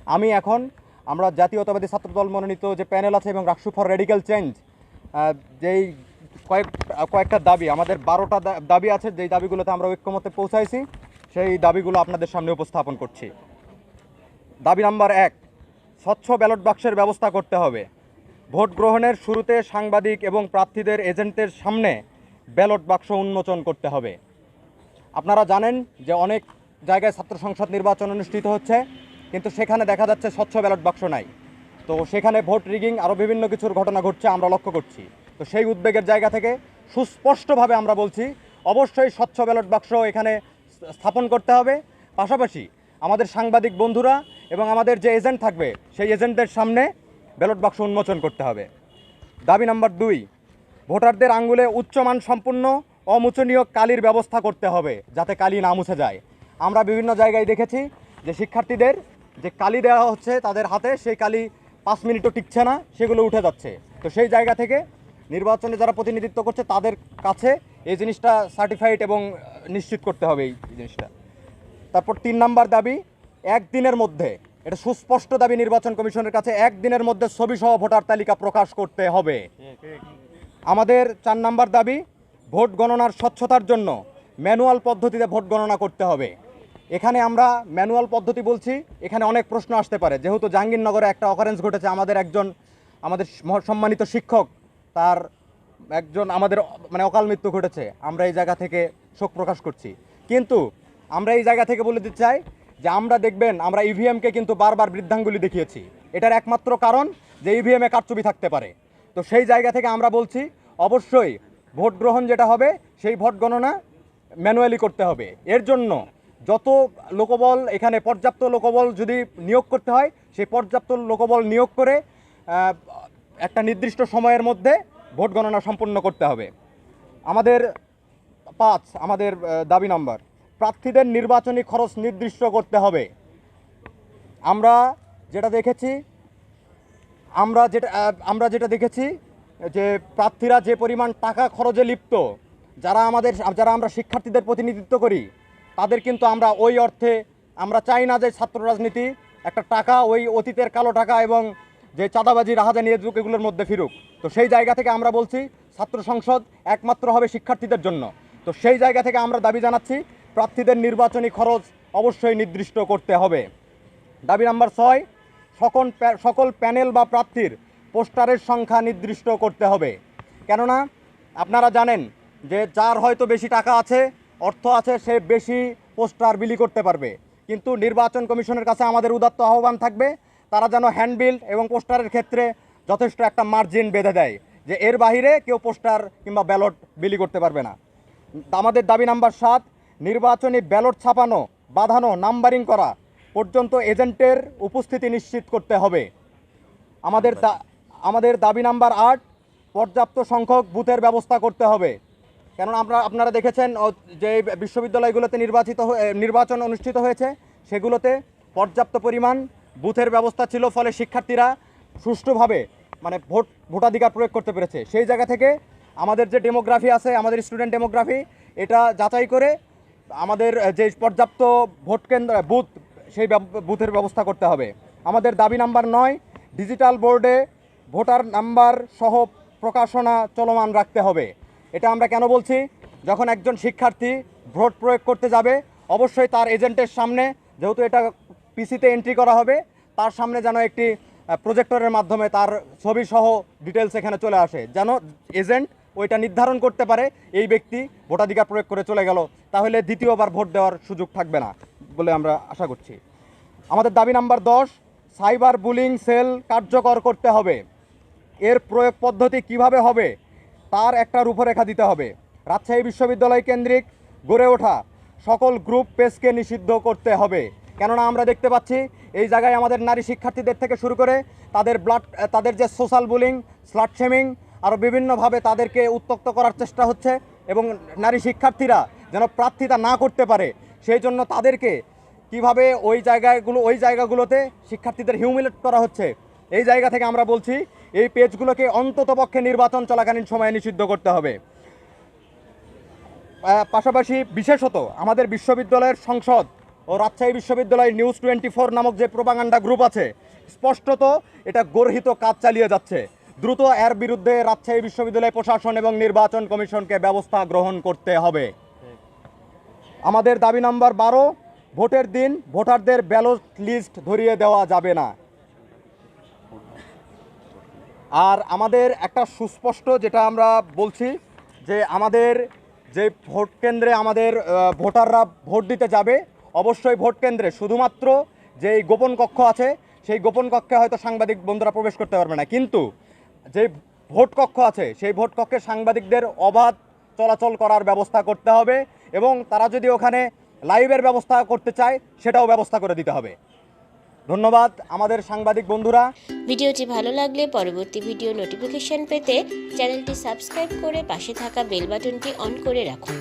আমি এখন আমরা জাতীয়তাবাদী ছাত্রদল মনোনীত যে প্যানেল আছে এবং রাকসু ফর রেডিক্যাল চেঞ্জ যেই কয়েকটা দাবি, আমাদের 12টা দাবি আছে, যেই দাবিগুলোতে আমরা ঐক্যমতে পৌঁছাইছি সেই দাবিগুলো আপনাদের সামনে উপস্থাপন করছি। দাবি নাম্বার 1, স্বচ্ছ ব্যালট বাক্সের ব্যবস্থা করতে হবে। ভোট গ্রহণের শুরুতে সাংবাদিক এবং প্রার্থীদের এজেন্টের সামনে ব্যালট বাক্স উন্মোচন করতে হবে। আপনারা জানেন যে অনেক জায়গায় ছাত্র সংসদ নির্বাচন অনুষ্ঠিত হচ্ছে, কিন্তু সেখানে দেখা যাচ্ছে স্বচ্ছ ব্যালট বাক্স নাই। তো সেখানে ভোট রিগিং আরও বিভিন্ন কিছুর ঘটনা ঘটছে আমরা লক্ষ্য করছি। তো সেই উদ্বেগের জায়গা থেকে সুস্পষ্টভাবে আমরা বলছি অবশ্যই স্বচ্ছ ব্যালট বাক্স এখানে স্থাপন করতে হবে। পাশাপাশি আমাদের সাংবাদিক বন্ধুরা এবং আমাদের যে এজেন্ট থাকবে সেই এজেন্টদের সামনে ব্যালট বাক্স উন্মোচন করতে হবে। দাবি নাম্বার 2, ভোটারদের আঙ্গুলে উচ্চমান সম্পূর্ণ অমোচনীয় কালির ব্যবস্থা করতে হবে যাতে কালি না মুছে যায়। আমরা বিভিন্ন জায়গায় দেখেছি যে শিক্ষার্থীদের যে কালি দেওয়া হচ্ছে তাদের হাতে, সেই কালি 5 মিনিটও টিকছে না, সেগুলো উঠে যাচ্ছে। তো সেই জায়গা থেকে নির্বাচনে যারা প্রতিনিধিত্ব করছে তাদের কাছে এই জিনিসটা সার্টিফাইড এবং নিশ্চিত করতে হবে এই জিনিসটা। তারপর 3 নাম্বার দাবি, একদিনের মধ্যে, এটা সুস্পষ্ট দাবি নির্বাচন কমিশনের কাছে, একদিনের মধ্যে ছবিসহ ভোটার তালিকা প্রকাশ করতে হবে। আমাদের 4 নাম্বার দাবি, ভোট গণনার স্বচ্ছতার জন্য ম্যানুয়াল পদ্ধতিতে ভোট গণনা করতে হবে। এখানে আমরা ম্যানুয়াল পদ্ধতি বলছি, এখানে অনেক প্রশ্ন আসতে পারে। যেহেতু জাহাঙ্গীরনগরে একটা অকারেন্স ঘটেছে, আমাদের সম্মানিত শিক্ষক তার আমাদের অকাল মৃত্যু ঘটেছে, আমরা এই জায়গা থেকে শোক প্রকাশ করছি। কিন্তু আমরা এই জায়গা থেকে বলে দিতে চাই যে আমরা ইভিএমকে কিন্তু বারবার বৃদ্ধাঙ্গুলি দেখিয়েছি। এটার একমাত্র কারণ যে ইভিএমে কারচুপি থাকতে পারে। তো সেই জায়গা থেকে আমরা বলছি অবশ্যই ভোট গ্রহণ যেটা হবে সেই ভোট গণনা ম্যানুয়ালি করতে হবে। এর জন্য যত লোকবল, এখানে পর্যাপ্ত লোকবল যদি নিয়োগ করতে হয় সেই পর্যাপ্ত লোকবল নিয়োগ করে একটা নির্দিষ্ট সময়ের মধ্যে ভোট গণনা সম্পূর্ণ করতে হবে। আমাদের 5 দাবি নাম্বার, প্রার্থীদের নির্বাচনী খরচ নির্দিষ্ট করতে হবে। আমরা যেটা দেখেছি যে প্রার্থীরা যে পরিমাণ টাকা খরচে লিপ্ত, যারা আমরা শিক্ষার্থীদের প্রতিনিধিত্ব করি তাদের কিন্তু আমরা ওই অর্থে আমরা চাই না যে ছাত্র রাজনীতি একটা টাকা, ওই অতীতের কালো টাকা এবং যে চাঁদাবাজি রাহাজানি এগুলোর মধ্যে ফিরুক। তো সেই জায়গা থেকে আমরা বলছি ছাত্র সংসদ একমাত্র হবে শিক্ষার্থীদের জন্য। তো সেই জায়গা থেকে আমরা দাবি জানাচ্ছি প্রার্থীদের নির্বাচনী খরচ অবশ্যই নির্দিষ্ট করতে হবে। দাবি নাম্বার 6, সকল প্যানেল বা প্রার্থীর পোস্টারের সংখ্যা নির্দিষ্ট করতে হবে। কেননা আপনারা জানেন যে যার হয়তো বেশি টাকা আছে, অর্থ আছে, সে বেশি পোস্টার বিলি করতে পারবে। কিন্তু নির্বাচন কমিশনের কাছে আমাদের উদাত্ত আহ্বান থাকবে তারা যেন হ্যান্ডবিল এবং পোস্টারের ক্ষেত্রে যথেষ্ট একটা মার্জিন বেঁধে দেয় যে এর বাইরে কেউ পোস্টার কিংবা ব্যালট বিলি করতে পারবে না। আমাদের দাবি নাম্বার 7, নির্বাচনী ব্যালট ছাপানো, বাঁধানো, নাম্বারিং করা পর্যন্ত এজেন্টের উপস্থিতি নিশ্চিত করতে হবে। আমাদের দাবি নাম্বার 8, পর্যাপ্ত সংখ্যক বুথের ব্যবস্থা করতে হবে। কেননা আপনারা দেখেছেন যে বিশ্ববিদ্যালয়গুলোতে নির্বাচন অনুষ্ঠিত হয়েছে সেগুলোতে পর্যাপ্ত পরিমাণ বুথের ব্যবস্থা ছিল, ফলে শিক্ষার্থীরা সুষ্ঠুভাবে ভোটাধিকার প্রয়োগ করতে পেরেছে। সেই জায়গা থেকে আমাদের যে ডেমোগ্রাফি আছে, আমাদের স্টুডেন্ট ডেমোগ্রাফি, এটা যাচাই করে আমাদের যে পর্যাপ্ত ভোট কেন্দ্র বুথ, সেই বুথের ব্যবস্থা করতে হবে। আমাদের দাবি নাম্বার 9, ডিজিটাল বোর্ডে ভোটার নাম্বার সহ প্রকাশনা চলমান রাখতে হবে। এটা আমরা কেন বলছি, যখন একজন শিক্ষার্থী ভোট প্রয়োগ করতে যাবে অবশ্যই তার এজেন্টের সামনে, যেহেতু এটা পিসিতে এন্ট্রি করা হবে, তার সামনে যেন একটি প্রজেক্টরের মাধ্যমে তার ছবি সহ ডিটেলস এখানে চলে আসে, যেন এজেন্ট ওইটা নির্ধারণ করতে পারে এই ব্যক্তি ভোটাধিকার প্রয়োগ করে চলে গেল, তাহলে দ্বিতীয়বার ভোট দেওয়ার সুযোগ থাকবে না বলে আমরা আশা করছি। আমাদের দাবি নাম্বার 10, সাইবার বুলিং সেল কার্যকর করতে হবে। এর প্রয়োগ পদ্ধতি কিভাবে হবে তার একটা রূপরেখা দিতে হবে। রাজশাহী বিশ্ববিদ্যালয় কেন্দ্রিক গড়ে ওঠা সকল গ্রুপ পেজকে নিষিদ্ধ করতে হবে। কেননা আমরা দেখতে পাচ্ছি এই জায়গায় আমাদের নারী শিক্ষার্থীদের থেকে শুরু করে তাদের যে সোশ্যাল বুলিং, স্লাট শেমিং, আরও বিভিন্নভাবে তাদেরকে উত্ত্যক্ত করার চেষ্টা হচ্ছে এবং নারী শিক্ষার্থীরা যেন প্রার্থিতা না করতে পারে সেই জন্য তাদেরকে কিভাবে ওই জায়গাগুলোতে শিক্ষার্থীদের হিউমিলেট করা হচ্ছে। এই জায়গা থেকে আমরা বলছি এই পেজগুলোকে অন্ততপক্ষে নির্বাচন চলাকালীন সময়ে নিষিদ্ধ করতে হবে। পাশাপাশি বিশেষত আমাদের বিশ্ববিদ্যালয়ের সংসদ ও রাজশাহী বিশ্ববিদ্যালয় নিউজ 24 নামক যে প্রোপাগান্ডা গ্রুপ আছে, স্পষ্টত এটা গর্হিত কাজ চালিয়ে যাচ্ছে। দ্রুত এর বিরুদ্ধে রাজশাহী বিশ্ববিদ্যালয় প্রশাসন এবং নির্বাচন কমিশনকে ব্যবস্থা গ্রহণ করতে হবে। আমাদের দাবি নাম্বার 12, ভোটের দিন ভোটারদের ব্যালট লিস্ট ধরিয়ে দেওয়া যাবে না। আর আমাদের একটা সুস্পষ্ট যেটা আমরা বলছি যে আমাদের যে ভোট কেন্দ্রে আমাদের ভোটাররা ভোট দিতে যাবে, অবশ্যই ভোট কেন্দ্রে শুধুমাত্র যেই গোপন কক্ষ আছে সেই গোপন কক্ষে হয়তো সাংবাদিক বন্ধুরা প্রবেশ করতে পারবে না, কিন্তু যে ভোট কক্ষ আছে সেই ভোট কক্ষে সাংবাদিকদের অবাধ চলাচল করার ব্যবস্থা করতে হবে এবং তারা যদি ওখানে লাইভের ব্যবস্থা করতে চায় সেটাও ব্যবস্থা করে দিতে হবে। ধন্যবাদ আমাদের সাংবাদিক বন্ধুরা। ভিডিওটি ভালো লাগলে পরবর্তী ভিডিও নোটিফিকেশন পেতে চ্যানেলটি সাবস্ক্রাইব করে পাশে থাকা বেল বাটনটি অন করে রাখুন।